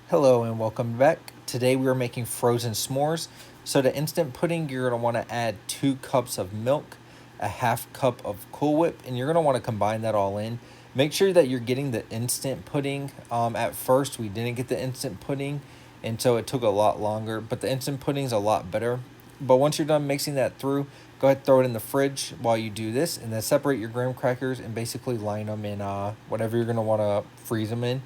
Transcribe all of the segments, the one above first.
Hello and welcome back. Today we are making frozen s'mores. So to instant pudding, you're going to want to add 2 cups of milk, a half cup of Cool Whip, and you're going to want to combine that all in. Make sure that you're getting the instant pudding. At first, we didn't get the instant pudding, and so it took a lot longer, but the instant pudding is a lot better. But once you're done mixing that through, go ahead and throw it in the fridge while you do this, and then separate your graham crackers and basically line them in whatever you're going to want to freeze them in.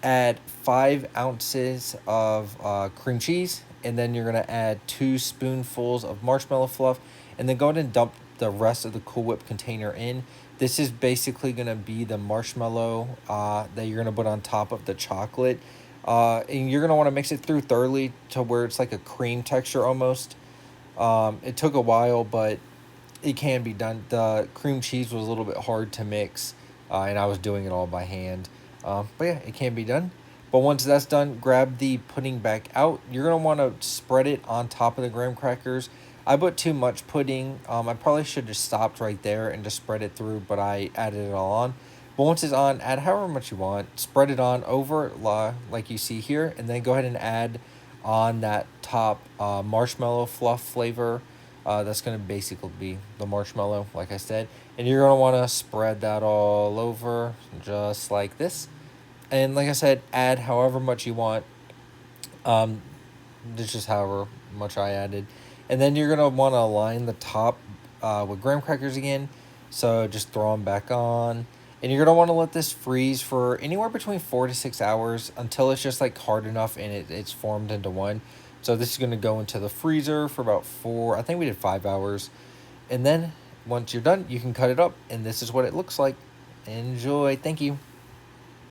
Add 5 ounces of cream cheese, and then you're gonna add 2 spoonfuls of marshmallow fluff, and then go ahead and dump the rest of the Cool Whip container in. This is basically gonna be the marshmallow that you're gonna put on top of the chocolate, and you're gonna want to mix it through thoroughly to where it's like a cream texture almost. It took a while, but it can be done. The cream cheese was a little bit hard to mix, and I was doing it all by hand. But yeah, it can be done. But once that's done, grab the pudding back out. You're going to want to spread it on top of the graham crackers. I put too much pudding. I probably should have stopped right there and just spread it through, but I added it all on. But once it's on, add however much you want. Spread it on over like you see here, and then go ahead and add on that top marshmallow fluff flavor. That's going to basically be the marshmallow, like I said. And you're going to want to spread that all over just like this. And like I said, add however much you want. Um, this is however much I added. And then you're going to want to line the top with graham crackers again. So just throw them back on. And you're going to want to let this freeze for anywhere between 4 to 6 hours until it's just like hard enough and it's formed into one. So this is going to go into the freezer for about 4, I think we did 5 hours. And then once you're done, you can cut it up. And this is what it looks like. Enjoy. Thank you.